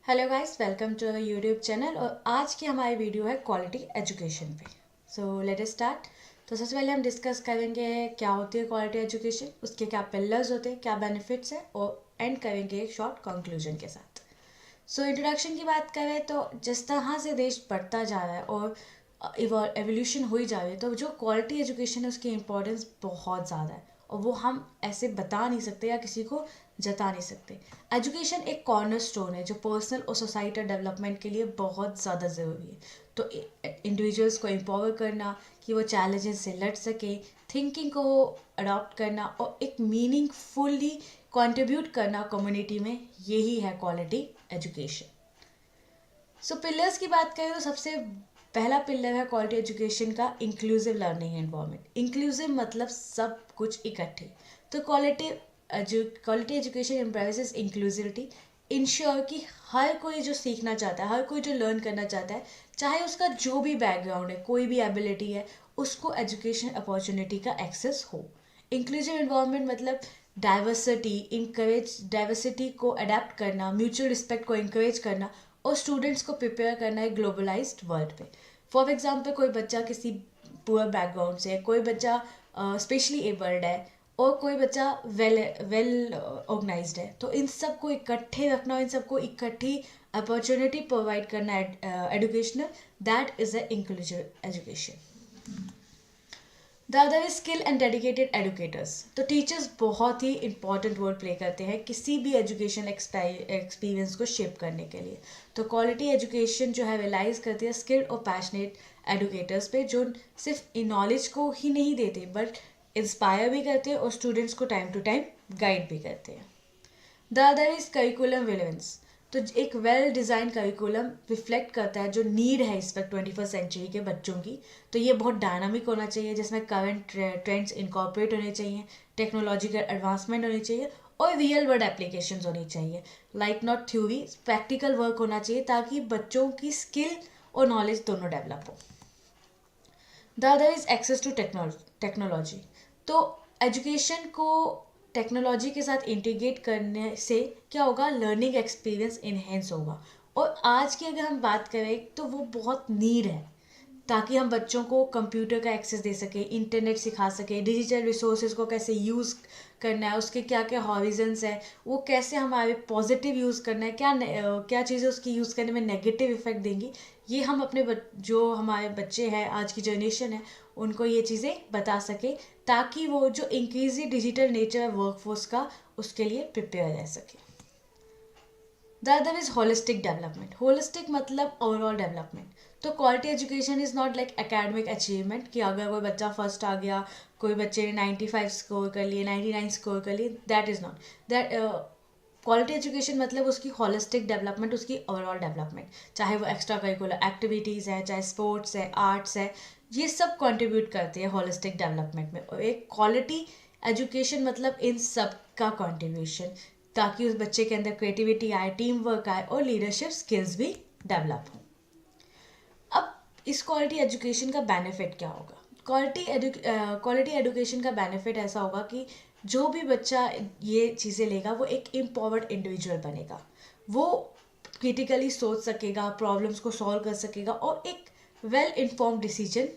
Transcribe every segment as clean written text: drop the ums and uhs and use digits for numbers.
Hello guys, welcome to YouTube channel. और आज की हमारी वीडियो है क्वालिटी एजुकेशन पे। So let us start. तो सबसे पहले हम डिस्कस करेंगे क्या होती है क्वालिटी एजुकेशन, उसके क्या पिलर्स होते हैं, क्या बेनिफिट्स हैं, और एंड करेंगे एक शॉर्ट कंक्लूजन के साथ। सो इंट्रोडक्शन की बात करें तो जिस तरह से देश बढ़ता जा रहा है और एवोल्यूशन हुई जा रही है, तो जो क्वालिटी एजुकेशन है उसकी इम्पोर्टेंस बहुत ज़्यादा है और वो हम ऐसे बता नहीं सकते या किसी को जता नहीं सकते। एजुकेशन एक कॉर्नर स्टोन है जो पर्सनल और सोसाइटल डेवलपमेंट के लिए बहुत ज़्यादा ज़रूरी है। तो इंडिविजुअल्स को एम्पावर करना कि वो चैलेंजेस से लड़ सके, थिंकिंग को अडॉप्ट करना और एक मीनिंगफुली कंट्रीब्यूट करना कम्युनिटी में, यही है क्वालिटी एजुकेशन। सो पिलर्स की बात करें तो सबसे पहला पिलर है क्वालिटी एजुकेशन का इंक्लूसिव लर्निंग एनवायरनमेंट। इंक्लूसिव मतलब सब कुछ इकट्ठे। तो quality education embraces inclusivity, ensure कि हर कोई जो सीखना चाहता है, हर कोई जो लर्न करना चाहता है, चाहे उसका जो भी बैकग्राउंड है, कोई भी एबिलिटी है, उसको एजुकेशन अपॉर्चुनिटी का एक्सेस हो। इंक्लूसिव एनवायरनमेंट मतलब डाइवर्सिटी को अडेप्ट करना, म्यूचुअल रिस्पेक्ट को इंकरेज करना और स्टूडेंट्स को प्रिपेयर करना है ग्लोबलाइज्ड वर्ल्ड पे। फॉर एग्जांपल कोई बच्चा किसी पुअर बैकग्राउंड से है, कोई बच्चा स्पेशली एबल्ड है और कोई बच्चा वेल वेल ऑर्गेनाइज्ड है, तो इन सबको इकट्ठे रखना, इन सबको इकट्ठी अपॉर्चुनिटी प्रोवाइड करना educational, that is a inclusive education. The other is skill and dedicated educators. तो टीचर्स बहुत ही इंपॉर्टेंट रोल प्ले करते हैं किसी भी एजुकेशन एक्सपीरियंस को शेप करने के लिए। तो क्वालिटी एजुकेशन जो है रिलाइज करती है स्किल्ड और पैशनेट एडुकेटर्स पे, जो सिर्फ नॉलेज को ही नहीं देते बट इंस्पायर भी करते हैं और स्टूडेंट्स को टाइम टू टाइम गाइड भी करते हैं। The other is curriculum relevance. तो एक वेल डिज़ाइन करिकुलम रिफ्लेक्ट करता है जो नीड है इस वक्त 21st सेंचुरी के बच्चों की। तो ये बहुत डायनामिक होना चाहिए, जिसमें करंट ट्रेंड्स इनकॉर्पोरेट होने चाहिए, टेक्नोलॉजिकल एडवांसमेंट होनी चाहिए और रियल वर्ल्ड एप्लीकेशंस होनी चाहिए। Like not theory, practical work होना चाहिए ताकि बच्चों की स्किल और नॉलेज दोनों डेवलप हो। The other is access to technology. तो एजुकेशन को टेक्नोलॉजी के साथ इंटीग्रेट करने से क्या होगा, लर्निंग एक्सपीरियंस इन्हेंस होगा। और आज की अगर हम बात करें तो वो बहुत नीड है ताकि हम बच्चों को कंप्यूटर का एक्सेस दे सके, इंटरनेट सिखा सके, डिजिटल रिसोर्सेज को कैसे यूज़ करना है, उसके क्या क्या हॉरिजन्स है, वो कैसे हमारे पॉजिटिव यूज़ करना है, क्या चीज़ें उसकी यूज़ करने में नेगेटिव इफेक्ट देंगी, ये हम अपने जो हमारे बच्चे हैं, आज की जनरेशन है, उनको ये चीज़ें बता सके ताकि वो जो इंक्रीजी डिजिटल नेचर है वर्कफोर्स का, उसके लिए प्रिपेयर रह सके। The other is holistic development. Holistic मतलब ओवरऑल डेवलपमेंट। तो quality education is not like academic achievement कि अगर कोई बच्चा फर्स्ट आ गया, कोई बच्चे ने 95 स्कोर कर लिए, 99 स्कोर कर लिए, that is not that. Quality education मतलब उसकी होलिस्टिक डेवलपमेंट, उसकी ओवरऑल डेवलपमेंट, चाहे वो एक्स्ट्रा करिकुलर एक्टिविटीज़ है, चाहे स्पोर्ट्स है, आर्ट्स है, ये सब कंट्रीब्यूट करते हैं होलिस्टिक डेवलपमेंट में। और एक क्वालिटी एजुकेशन मतलब इन सब का कंट्रीब्यूशन, ताकि उस बच्चे के अंदर क्रिएटिविटी आए, टीम वर्क आए और लीडरशिप स्किल्स भी डेवलप हों। अब इस क्वालिटी एजुकेशन का बेनिफिट क्या होगा? क्वालिटी एजुकेशन का बेनिफिट ऐसा होगा कि जो भी बच्चा ये चीज़ें लेगा वो एक एम्पावर्ड इंडिविजुअल बनेगा। वो क्रिटिकली सोच सकेगा, प्रॉब्लम्स को सॉल्व कर सकेगा और एक वेल इन्फॉर्म्ड डिसीजन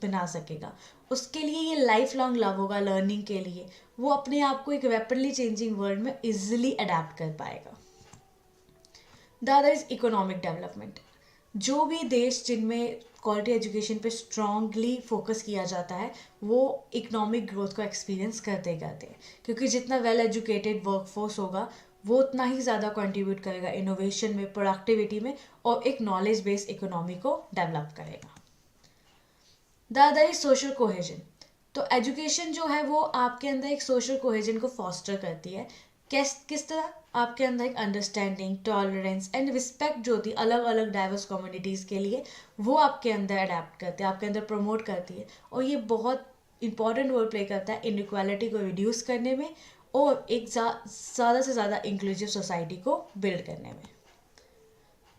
बना सकेगा। उसके लिए ये लाइफ लॉन्ग लव होगा लर्निंग के लिए। वो अपने आप को एक रैपिडली चेंजिंग वर्ल्ड में इजिली अडेप्ट कर पाएगा। The other is economic development. जो भी देश जिनमें क्वालिटी एजुकेशन पे स्ट्रांगली फोकस किया जाता है, वो इकोनॉमिक ग्रोथ को एक्सपीरियंस करते करते हैं, क्योंकि जितना वेल एजुकेटेड वर्कफोर्स होगा वो उतना ही ज़्यादा कंट्रीब्यूट करेगा इनोवेशन में, प्रोडक्टिविटी में और एक नॉलेज बेस्ड इकोनॉमी को डेवलप करेगा। The other is social cohesion. तो एजुकेशन जो है वो आपके अंदर एक सोशल कोहेजन को फॉस्टर करती है। किस तरह? आपके अंदर एक अंडरस्टैंडिंग, टॉलरेंस एंड रिस्पेक्ट जो होती है अलग अलग डाइवर्स कम्युनिटीज़ के लिए, वो आपके अंदर अडेप्ट करती है, आपके अंदर प्रमोट करती है। और ये बहुत इंपॉर्टेंट रोल प्ले करता है इनइक्वालिटी को रिड्यूस करने में और एक ज़्यादा से ज़्यादा इंक्लूसिव सोसाइटी को बिल्ड करने में।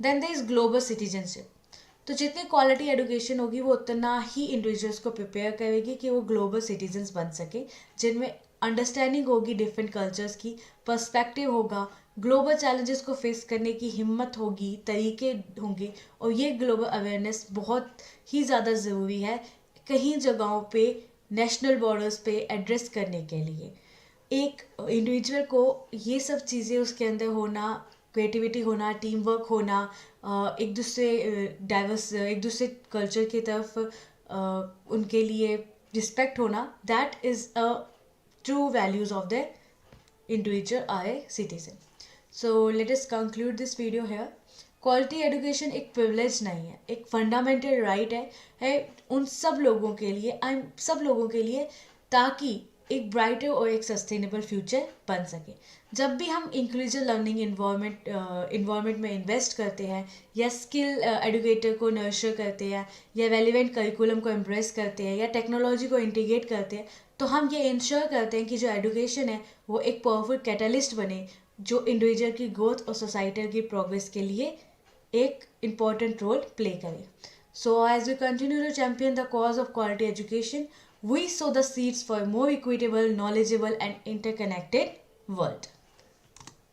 Then there is global citizenship. तो जितनी क्वालिटी एजुकेशन होगी वो उतना ही इंडिविजुअल्स को प्रिपेयर करेगी कि वो ग्लोबल सिटीजन्स बन सके, जिनमें अंडरस्टैंडिंग होगी डिफरेंट कल्चर्स की, पर्सपेक्टिव होगा, ग्लोबल चैलेंजेस को फेस करने की हिम्मत होगी, तरीके होंगे, और ये ग्लोबल अवेयरनेस बहुत ही ज़्यादा ज़रूरी है कहीं जगहों पे नेशनल बॉर्डर्स पे एड्रेस करने के लिए। एक इंडिविजुअल को ये सब चीज़ें उसके अंदर होना, क्रिएटिविटी होना, टीम वर्क होना, एक दूसरे डाइवर्स, एक दूसरे कल्चर की तरफ उनके लिए रिस्पेक्ट होना, that is a true values of the individual are a citizen. So let us conclude this video here. Quality education एक प्रिविलेज नहीं है, एक फंडामेंटल राइट है उन सब लोगों के लिए, सब लोगों के लिए, ताकि एक ब्राइटर और एक सस्टेनेबल फ्यूचर बन सके। जब भी हम इंक्लूसिव लर्निंग इन्वायरमेंट में इन्वेस्ट करते हैं, या स्किल एडुकेटर को नर्चर करते हैं, या रेलिवेंट करिकुलम को एम्ब्रेस करते हैं, या टेक्नोलॉजी को इंटीग्रेट करते हैं, तो हम ये इंश्योर करते हैं कि जो एजुकेशन है वो एक पावरफुल कैटलिस्ट बने, जो इंडिविजुअल की ग्रोथ और सोसाइटी की प्रोग्रेस के लिए एक इम्पॉर्टेंट रोल प्ले करे। So as we continue to champion the cause of quality education, we sow the seeds for a more equitable, knowledgeable and interconnected world.